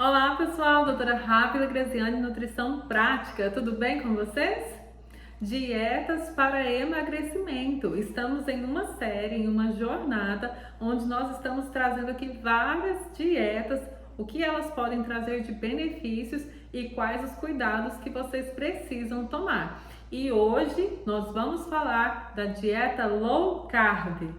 Olá pessoal, doutora Rápida Graziane, Nutrição Prática, tudo bem com vocês? Dietas para emagrecimento. Estamos em uma série, em uma jornada, onde nós estamos trazendo aqui várias dietas, o que elas podem trazer de benefícios e quais os cuidados que vocês precisam tomar. E hoje nós vamos falar da dieta low carb.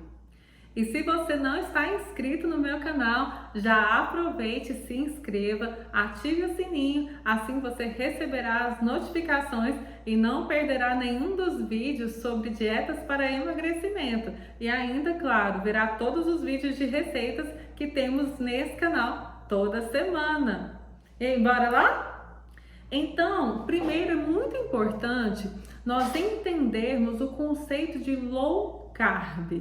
E se você não está inscrito no meu canal, já aproveite, se inscreva, ative o sininho, assim você receberá as notificações e não perderá nenhum dos vídeos sobre dietas para emagrecimento. E ainda, claro, verá todos os vídeos de receitas que temos nesse canal toda semana. E bora lá? Então, primeiro é muito importante nós entendermos o conceito de low carb.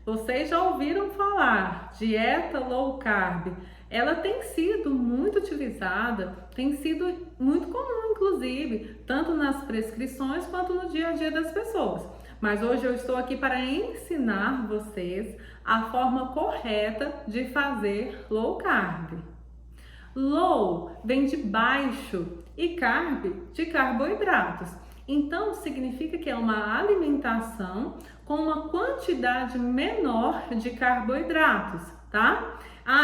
Vocês já ouviram falar dieta low carb? Ela tem sido muito utilizada, tem sido muito comum, inclusive, tanto nas prescrições quanto no dia a dia das pessoas. Mas hoje eu estou aqui para ensinar vocês a forma correta de fazer low carb. Low vem de baixo e carb de carboidratos. Então significa que é uma alimentação com uma quantidade menor de carboidratos, tá?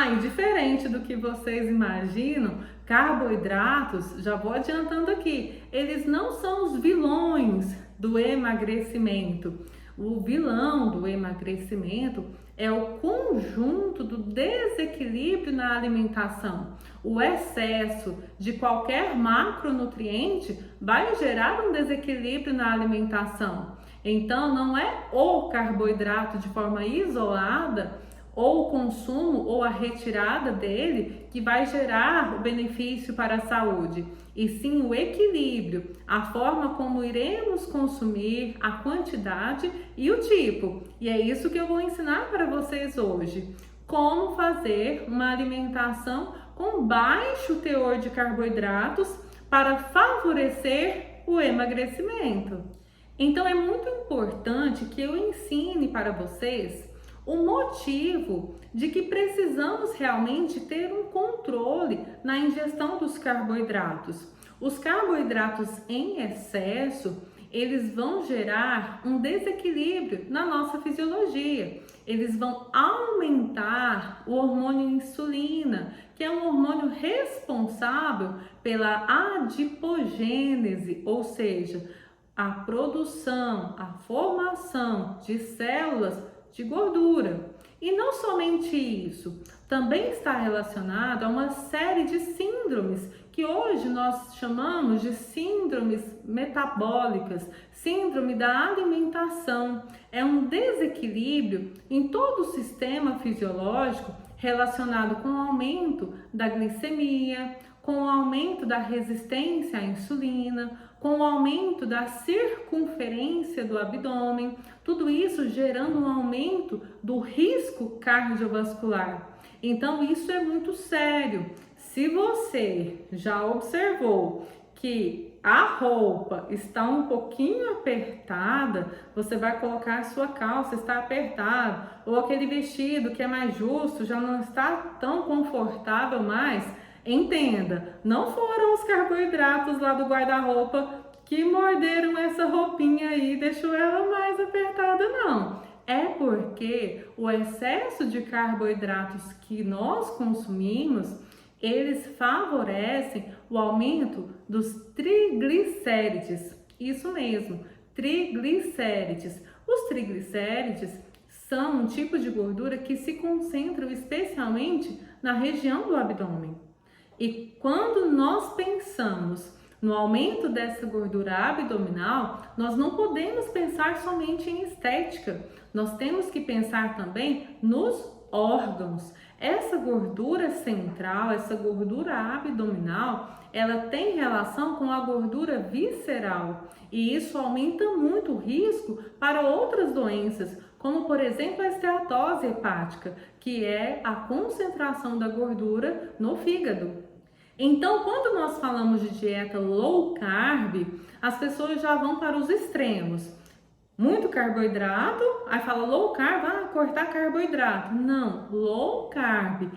E diferente do que vocês imaginam, carboidratos, já vou adiantando aqui, eles não são os vilões do emagrecimento. O vilão do emagrecimento é o conjunto do desequilíbrio na alimentação. O excesso de qualquer macronutriente vai gerar um desequilíbrio na alimentação. Então, não é o carboidrato de forma isolada, ou o consumo ou a retirada dele que vai gerar o benefício para a saúde, e sim o equilíbrio, a forma como iremos consumir, a quantidade e o tipo. E é isso que eu vou ensinar para vocês hoje. Como fazer uma alimentação com baixo teor de carboidratos para favorecer o emagrecimento. Então é muito importante que eu ensine para vocês o motivo de que precisamos realmente ter um controle na ingestão dos carboidratos. Os carboidratos em excesso, eles vão gerar um desequilíbrio na nossa fisiologia. Eles vão aumentar o hormônio insulina, que é um hormônio responsável pela adipogênese, ou seja, a produção, a formação de células de gordura. E não somente isso, também está relacionado a uma série de síndromes que hoje nós chamamos de síndromes metabólicas, síndrome da alimentação. É um desequilíbrio em todo o sistema fisiológico relacionado com o aumento da glicemia, com o aumento da resistência à insulina, com o aumento da circunferência do abdômen, tudo isso gerando um aumento do risco cardiovascular. Então isso é muito sério. Se você já observou que a roupa está um pouquinho apertada, você vai colocar a sua calça está apertada, ou aquele vestido que é mais justo já não está tão confortável mais. Entenda, não foram os carboidratos lá do guarda-roupa que morderam essa roupinha aí e deixou ela mais apertada, não. É porque o excesso de carboidratos que nós consumimos, eles favorecem o aumento dos triglicérides. Isso mesmo, triglicérides. Os triglicérides são um tipo de gordura que se concentram especialmente na região do abdômen. E quando nós pensamos no aumento dessa gordura abdominal, nós não podemos pensar somente em estética. Nós temos que pensar também nos órgãos. Essa gordura central, essa gordura abdominal, ela tem relação com a gordura visceral. E isso aumenta muito o risco para outras doenças, como por exemplo a esteatose hepática, que é a concentração da gordura no fígado. Então, quando nós falamos de dieta low carb, as pessoas já vão para os extremos. Muito carboidrato, aí fala low carb, cortar carboidrato. Não, low carb,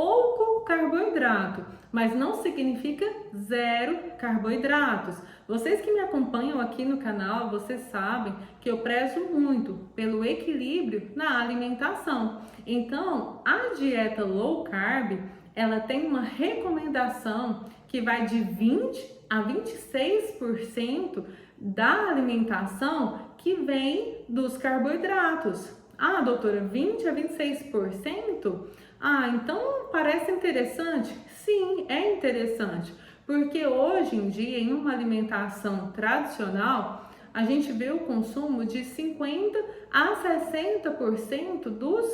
pouco carboidrato, mas não significa zero carboidratos. Vocês que me acompanham aqui no canal, vocês sabem que eu prezo muito pelo equilíbrio na alimentação. Então, a dieta low carb, ela tem uma recomendação que vai de 20 a 26% da alimentação que vem dos carboidratos. Ah, doutora, 20 a 26%? Ah, então parece interessante? Sim, é interessante, porque hoje em dia, em uma alimentação tradicional, a gente vê o consumo de 50 a 60% dos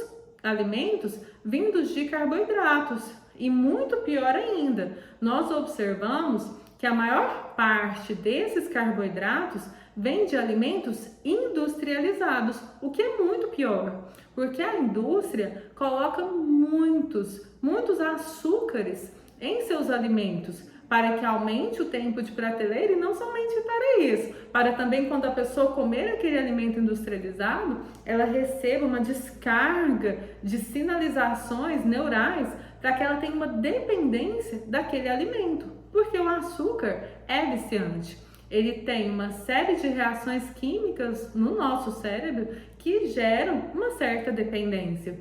alimentos vindos de carboidratos. E muito pior ainda, nós observamos que a maior parte desses carboidratos vem de alimentos industrializados, o que é muito pior, porque a indústria coloca muitos açúcares em seus alimentos para que aumente o tempo de prateleira, e não somente para isso, para também quando a pessoa comer aquele alimento industrializado, ela receba uma descarga de sinalizações neurais para que ela tenha uma dependência daquele alimento, porque o açúcar é viciante. Ele tem uma série de reações químicas no nosso cérebro que geram uma certa dependência.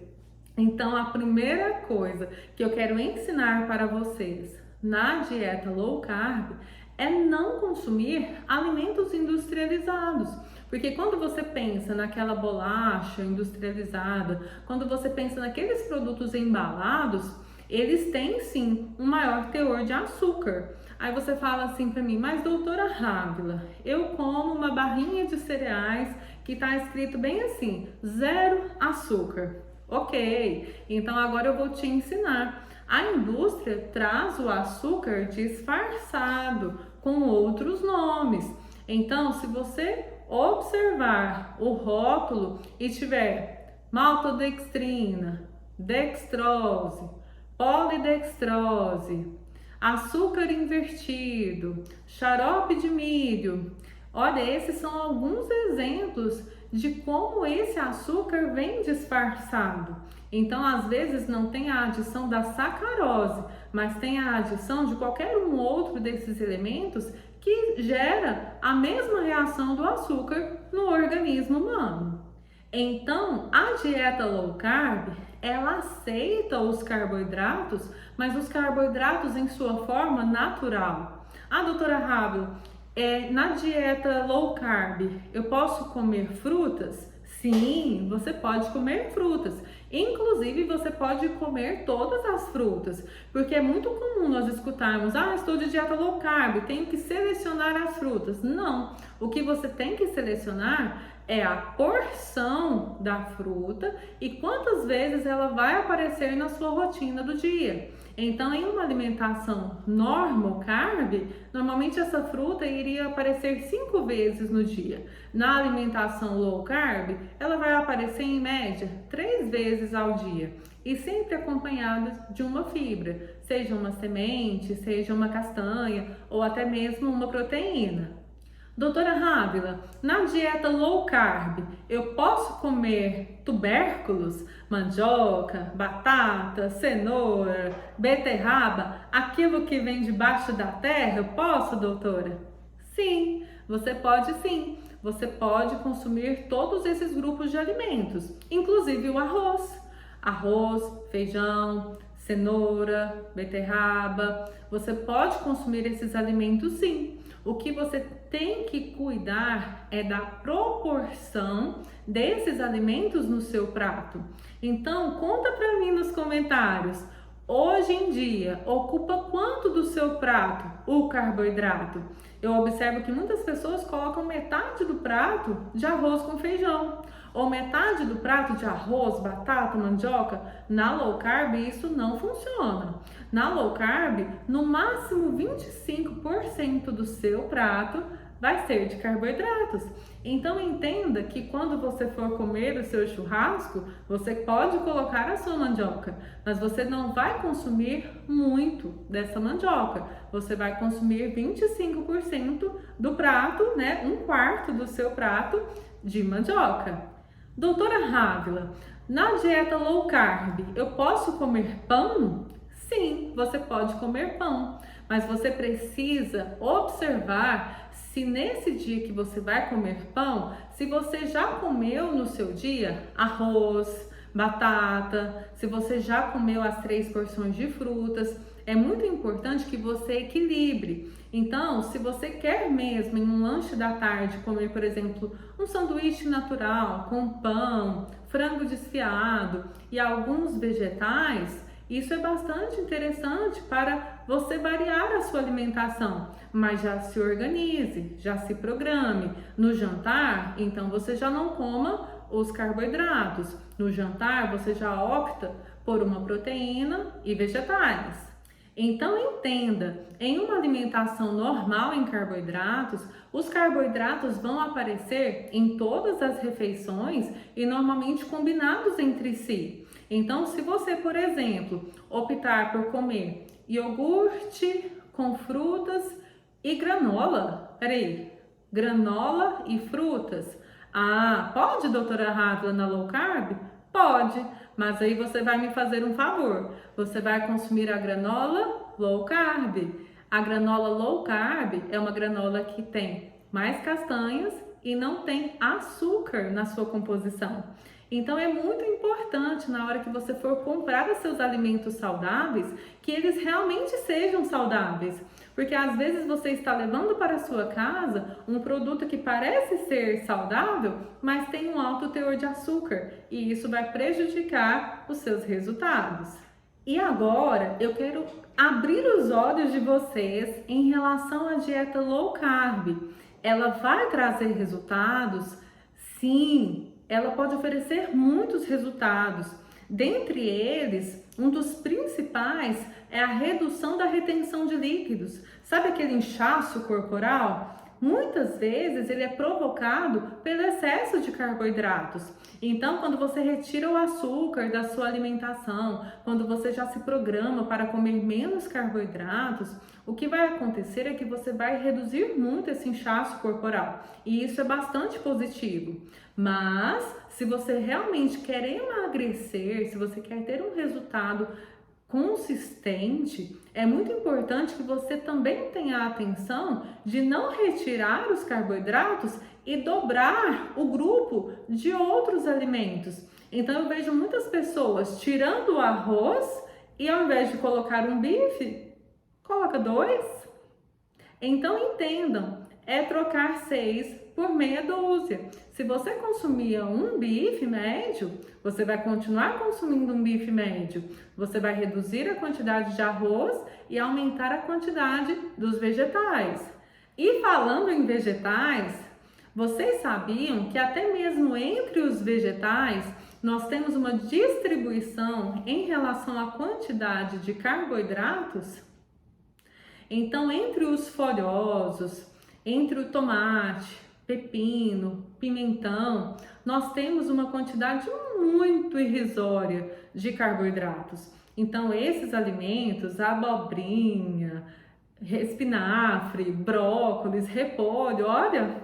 Então, a primeira coisa que eu quero ensinar para vocês na dieta low carb é não consumir alimentos industrializados. Porque quando você pensa naquela bolacha industrializada, quando você pensa naqueles produtos embalados, eles têm sim um maior teor de açúcar. Aí você fala assim para mim, mas doutora Rávila, eu como uma barrinha de cereais que está escrito bem assim, 0 açúcar. Ok, então agora eu vou te ensinar. A indústria traz o açúcar disfarçado com outros nomes. Então, se você observar o rótulo e tiver maltodextrina, dextrose, polidextrose, açúcar invertido, xarope de milho. Olha, esses são alguns exemplos de como esse açúcar vem disfarçado. Então, às vezes não tem a adição da sacarose, mas tem a adição de qualquer um outro desses elementos que gera a mesma reação do açúcar no organismo humano. Então, a dieta low carb, ela aceita os carboidratos, mas os carboidratos em sua forma natural. Ah, doutora Rávila, na dieta low carb, eu posso comer frutas? Sim, você pode comer frutas. Inclusive, você pode comer todas as frutas, porque é muito comum nós escutarmos, estou de dieta low carb, tenho que selecionar as frutas. Não, o que você tem que selecionar é a porção da fruta e quantas vezes ela vai aparecer na sua rotina do dia. Então, em uma alimentação normal carb, normalmente essa fruta iria aparecer 5 vezes no dia. Na alimentação low carb, ela vai aparecer em média 3 vezes ao dia e sempre acompanhada de uma fibra, seja uma semente, seja uma castanha ou até mesmo uma proteína. Doutora Rávila, na dieta low carb, eu posso comer tubérculos, mandioca, batata, cenoura, beterraba, aquilo que vem debaixo da terra? Eu posso, doutora? Sim, você pode sim. Você pode consumir todos esses grupos de alimentos, inclusive o arroz. Arroz, feijão, cenoura, beterraba. Você pode consumir esses alimentos sim. O que você tem que cuidar é da proporção desses alimentos no seu prato. Então, conta para mim nos comentários. Hoje em dia, ocupa quanto do seu prato o carboidrato? Eu observo que muitas pessoas colocam metade do prato de arroz com feijão, ou metade do prato de arroz, batata, mandioca. Na low carb isso não funciona. Na low carb, no máximo 25% do seu prato vai ser de carboidratos. Então entenda que quando você for comer o seu churrasco, você pode colocar a sua mandioca, mas você não vai consumir muito dessa mandioca. Você vai consumir 25% do prato, né? 1/4 do seu prato de mandioca. Doutora Rávila, na dieta low carb, eu posso comer pão? Sim, você pode comer pão, mas você precisa observar se nesse dia que você vai comer pão, se você já comeu no seu dia arroz, batata, se você já comeu as 3 porções de frutas. É muito importante que você equilibre. Então, se você quer mesmo em um lanche da tarde comer, por exemplo, um sanduíche natural com pão, frango desfiado e alguns vegetais, isso é bastante interessante para você variar a sua alimentação, mas já se organize, já se programe. No jantar, então você já não coma os carboidratos. No jantar, você já opta por uma proteína e vegetais. Então entenda, em uma alimentação normal em carboidratos, os carboidratos vão aparecer em todas as refeições e normalmente combinados entre si. Então, se você, por exemplo, optar por comer iogurte com frutas e granola, granola e frutas. Ah, pode, doutora Rávila, na low carb? Pode, mas aí você vai me fazer um favor. Você vai consumir a granola low carb. A granola low carb é uma granola que tem mais castanhas e não tem açúcar na sua composição. Então é muito importante na hora que você for comprar os seus alimentos saudáveis, que eles realmente sejam saudáveis. Porque às vezes você está levando para a sua casa um produto que parece ser saudável, mas tem um alto teor de açúcar e isso vai prejudicar os seus resultados. E agora eu quero abrir os olhos de vocês em relação à dieta low carb. Ela vai trazer resultados? Sim, ela pode oferecer muitos resultados. Dentre eles, um dos principais é a redução da retenção de líquidos. Sabe aquele inchaço corporal? Muitas vezes ele é provocado pelo excesso de carboidratos. Então, quando você retira o açúcar da sua alimentação, quando você já se programa para comer menos carboidratos, o que vai acontecer é que você vai reduzir muito esse inchaço corporal. E isso é bastante positivo. Mas, se você realmente quer emagrecer, se você quer ter um resultado consistente, é muito importante que você também tenha a atenção de não retirar os carboidratos e dobrar o grupo de outros alimentos. Então eu vejo muitas pessoas tirando o arroz e ao invés de colocar um bife, coloca 2. Então entendam, é trocar 6 por meia dúzia. Se você consumia um bife médio, você vai continuar consumindo um bife médio. Você vai reduzir a quantidade de arroz e aumentar a quantidade dos vegetais. E falando em vegetais, vocês sabiam que até mesmo entre os vegetais nós temos uma distribuição em relação à quantidade de carboidratos? Então, entre os folhosos, entre o tomate, pepino, pimentão, nós temos uma quantidade muito irrisória de carboidratos. Então, esses alimentos, abobrinha, espinafre, brócolis, repolho, olha,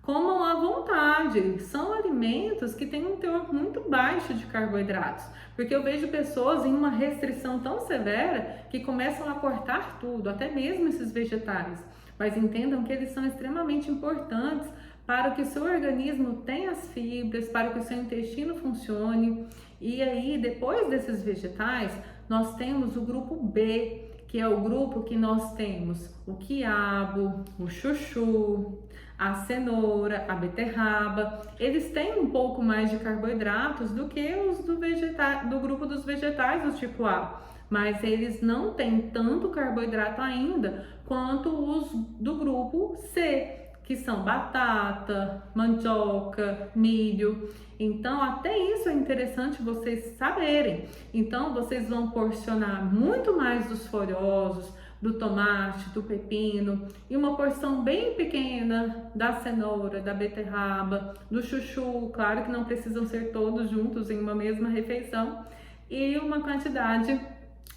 comam à vontade. São alimentos que têm um teor muito baixo de carboidratos, porque eu vejo pessoas em uma restrição tão severa que começam a cortar tudo, até mesmo esses vegetais. Mas entendam que eles são extremamente importantes para que o seu organismo tenha as fibras, para que o seu intestino funcione. E aí, depois desses vegetais, nós temos o grupo B, que é o grupo que nós temos o quiabo, o chuchu, a cenoura, a beterraba. Eles têm um pouco mais de carboidratos do que os do grupo dos vegetais do tipo A, mas eles não têm tanto carboidrato ainda quanto os do grupo C, que são batata, mandioca, milho. Então, até isso é interessante vocês saberem. Então, vocês vão porcionar muito mais dos folhosos, do tomate, do pepino e uma porção bem pequena da cenoura, da beterraba, do chuchu. Claro que não precisam ser todos juntos em uma mesma refeição. E uma quantidade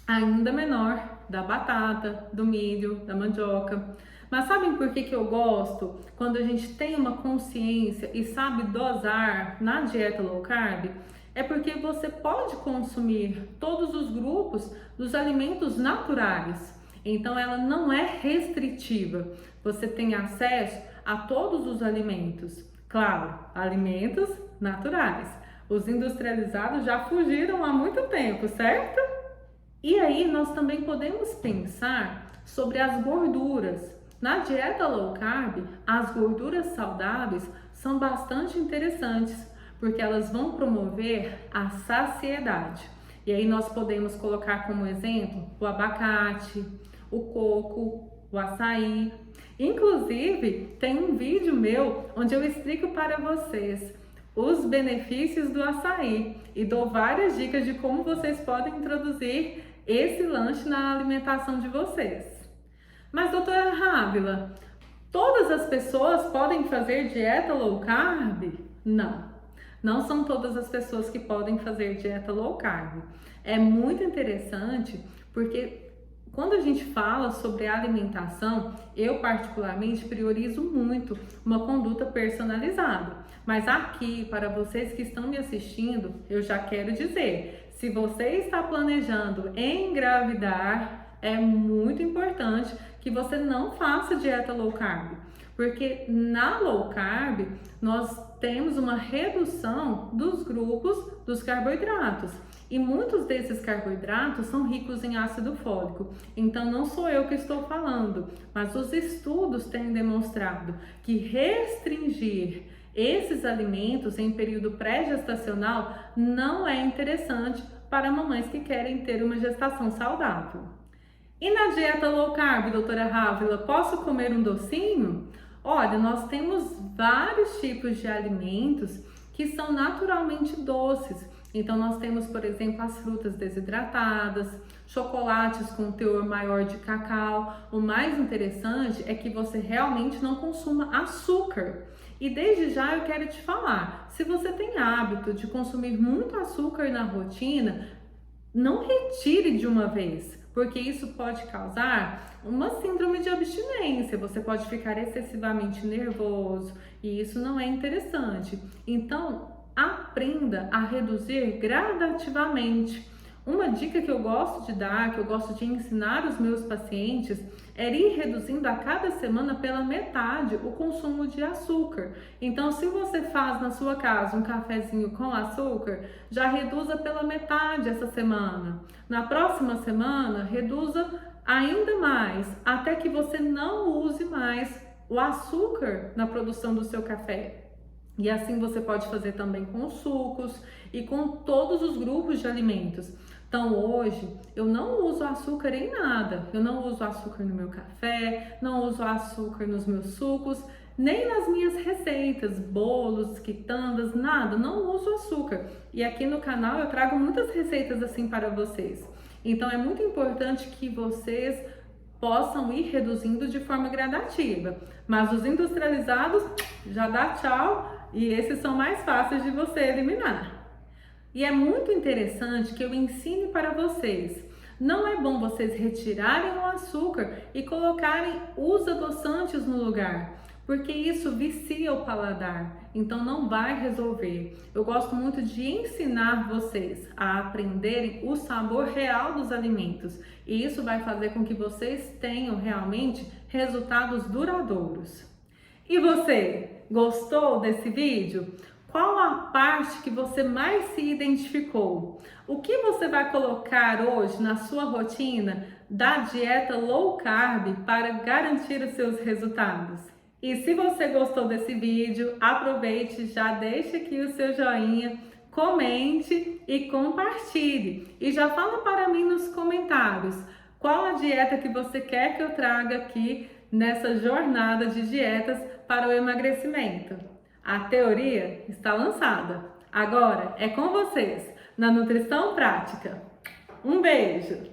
ainda menor da batata, do milho, da mandioca. Mas sabem por que eu gosto? Quando a gente tem uma consciência e sabe dosar na dieta low carb, É porque você pode consumir todos os grupos dos alimentos naturais. Então ela não é restritiva. Você tem acesso a todos os alimentos. Claro, alimentos naturais. Os industrializados já fugiram há muito tempo, certo? E aí nós também podemos pensar sobre as gorduras. Na dieta low carb, as gorduras saudáveis são bastante interessantes, porque elas vão promover a saciedade. E aí nós podemos colocar como exemplo o abacate, o coco, o açaí. Inclusive, tem um vídeo meu onde eu explico para vocês os benefícios do açaí e dou várias dicas de como vocês podem introduzir esse lanche na alimentação de vocês. Mas, doutora Rávila, todas as pessoas podem fazer dieta low carb? Não, não são todas as pessoas que podem fazer dieta low carb. É muito interessante porque quando a gente fala sobre alimentação, eu particularmente priorizo muito uma conduta personalizada. Mas aqui, para vocês que estão me assistindo, eu já quero dizer, se você está planejando engravidar, é muito importante que você não faça dieta low carb. Porque na low carb, nós temos uma redução dos grupos dos carboidratos. E muitos desses carboidratos são ricos em ácido fólico. Então não sou eu que estou falando, mas os estudos têm demonstrado que restringir esses alimentos em período pré-gestacional não é interessante para mamães que querem ter uma gestação saudável. E na dieta low carb, doutora Rávila, posso comer um docinho? Olha, nós temos vários tipos de alimentos que são naturalmente doces. Então nós temos, por exemplo, as frutas desidratadas, chocolates com teor maior de cacau. O mais interessante é que você realmente não consuma açúcar. E desde já eu quero te falar, se você tem hábito de consumir muito açúcar na rotina, não retire de uma vez, porque isso pode causar uma síndrome de abstinência. Você pode ficar excessivamente nervoso e isso não é interessante. Então, aprenda a reduzir gradativamente. Uma dica que eu gosto de dar, que eu gosto de ensinar os meus pacientes, é ir reduzindo a cada semana pela metade o consumo de açúcar. Então, se você faz na sua casa um cafezinho com açúcar, já reduza pela metade essa semana. Na próxima semana, reduza ainda mais, até que você não use mais o açúcar na produção do seu café. E assim você pode fazer também com os sucos e com todos os grupos de alimentos. Então hoje eu não uso açúcar em nada, eu não uso açúcar no meu café, não uso açúcar nos meus sucos, nem nas minhas receitas, bolos, quitandas, nada, não uso açúcar. E aqui no canal eu trago muitas receitas assim para vocês. Então é muito importante que vocês possam ir reduzindo de forma gradativa. Mas os industrializados já dá tchau e esses são mais fáceis de você eliminar. E é muito interessante que eu ensine para vocês. Não é bom vocês retirarem o açúcar e colocarem os adoçantes no lugar, porque isso vicia o paladar, então não vai resolver. Eu gosto muito de ensinar vocês a aprenderem o sabor real dos alimentos, e isso vai fazer com que vocês tenham realmente resultados duradouros. E você, gostou desse vídeo? Qual a parte que você mais se identificou? O que você vai colocar hoje na sua rotina da dieta low carb para garantir os seus resultados? E se você gostou desse vídeo, aproveite, já deixa aqui o seu joinha, comente e compartilhe. E já fala para mim nos comentários qual a dieta que você quer que eu traga aqui nessa jornada de dietas para o emagrecimento. A teoria está lançada. Agora é com vocês na Nutrição Prática. Um beijo!